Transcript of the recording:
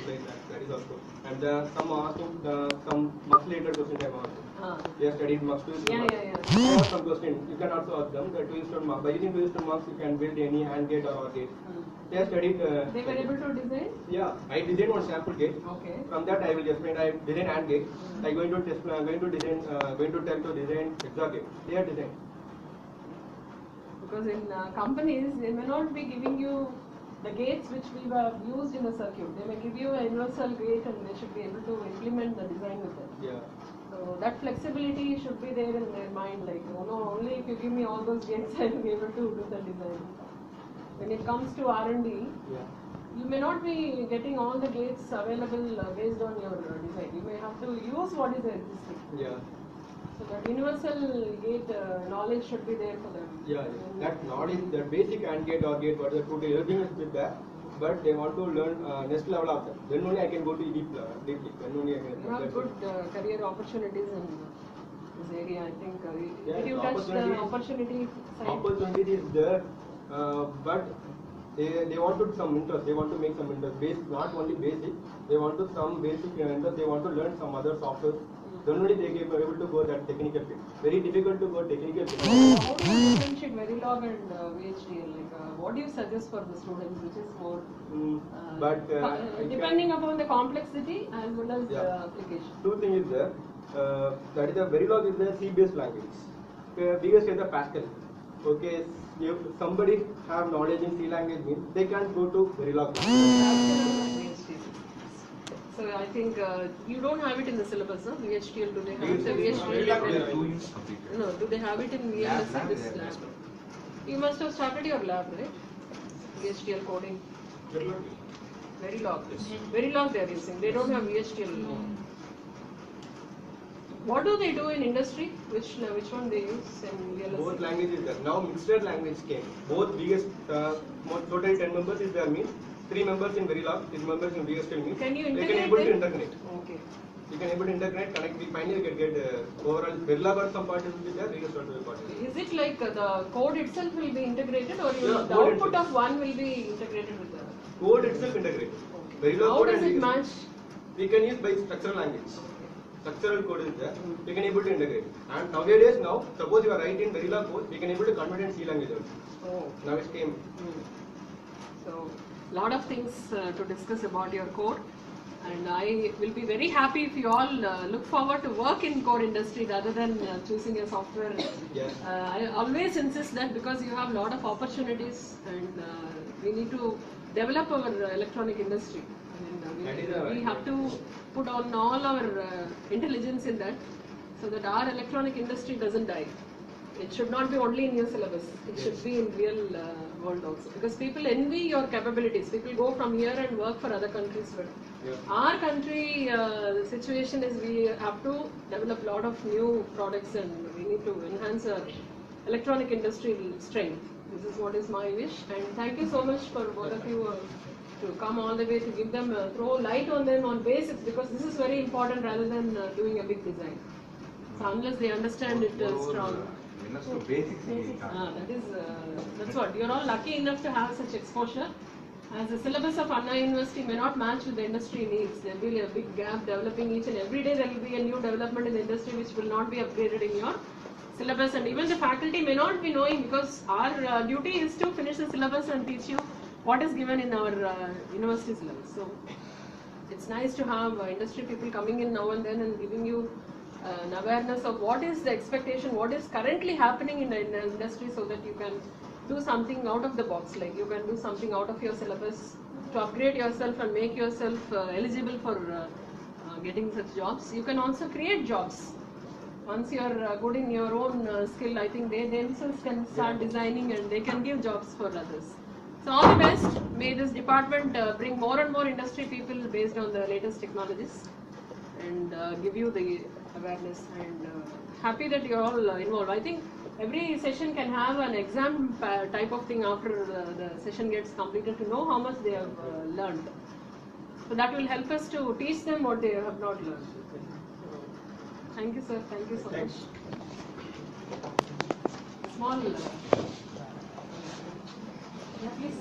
like that. That is also. And some asking some much later questions I am asking. They have studied Mux 2 is to Mux. I have some question. You can also ask them. That 2 is to Mux. By using 2 is to Mux, you can build any AND gate or OR gate. They have studied. They were able to design? Yeah, I designed one sample gate. Okay. From that I will explain. I design AND gate. I going to test. Going to design. Going to tell to design EXA gate. They are designed. Because in companies, they may not be giving you the gates which we were used in the circuit. They may give you a universal gate and they should be able to implement the design with it. Yeah. So that flexibility should be there in their mind, like, oh no, only if you give me all those gates I will be able to do the design. When it comes to R&D, you may not be getting all the gates available based on your design. You may have to use what is existing. Yeah. So that universal gate knowledge should be there for them. Yeah, that knowledge, that basic AND gate or gate, what is the everything is with that. But they want to learn next level of that. Then only I can go to deeply. Then only I can. You have good career opportunities in this area. I think. Did you touch the opportunity side? Opportunity is there, but they want to some interest. They want to make some interest. Not only basic. They want to some basic interest. They want to learn some other software. Then only they are able to go that technical field. Very difficult to go technical field. How do you differentiate Verilog and VHDL? Like, what do you suggest for the students, which is more depending upon the complexity as well as the application? Two things is there. That is the Verilog is the C-based language. Biggest is the Pascal. Okay, if somebody have knowledge in C language means they can go to Verilog. So I think you don't have it in the syllabus, no? VHDL, do they have the VHDL? No, do they have it in VLSI, this lab? You must have started your lab, right? VHDL coding. Verilog. Verilog they are using. They don't have VHDL. What do they do in industry? Which one they use in VLSI? Both languages there. Now mixed language came. Both biggest, total 10 members is there means. 3 members in Verilog, 3 members in VHDL means. Can you integrate? They can able to integrate. Okay. You can able to integrate, connect. We finally can get overall Verilog or some part will be there. VHDL will be part. Is it like the code itself will be integrated, or the output of one will be integrated with the code itself integrated? Okay. How does it match? We can use by structural language. Structural code is there. We can able to integrate. And nowadays suppose you are writing Verilog code, we can able to convert in C language also. Oh. Now it came. So. Lot of things to discuss about your core, and I will be very happy if you all look forward to work in core industry rather than choosing a software. Yes. I always insist that because you have lot of opportunities and we need to develop our electronic industry. And we have to put on all our intelligence in that so that our electronic industry doesn't die. It should not be only in your syllabus. It should be in real world also. Because people envy your capabilities. People go from here and work for other countries. But our country situation is we have to develop a lot of new products and we need to enhance our electronic industry strength. This is what is my wish. And thank you so much for both of you to come all the way to give them, throw light on them on basics, because this is very important rather than doing a big design. So unless they understand it strong. That's what, you're all lucky enough to have such exposure. As the syllabus of Anna University may not match with the industry needs, there will be a big gap developing each and every day. There will be a new development in the industry which will not be upgraded in your syllabus, and even the faculty may not be knowing, because our duty is to finish the syllabus and teach you what is given in our university syllabus. So it's nice to have industry people coming in now and then and giving you an awareness of what is the expectation, what is currently happening in the industry, so that you can do something out of the box, like you can do something out of your syllabus to upgrade yourself and make yourself eligible for getting such jobs. You can also create jobs. Once you are good in your own skill, I think they themselves can start designing and they can give jobs for others. So all the best. May this department bring more and more industry people based on the latest technologies and give you the awareness, and happy that you're all involved. I think every session can have an exam type of thing after the session gets completed to know how much they have learned. So that will help us to teach them what they have not learned. Thank you, sir. Thank you so much. Small. Yeah, please.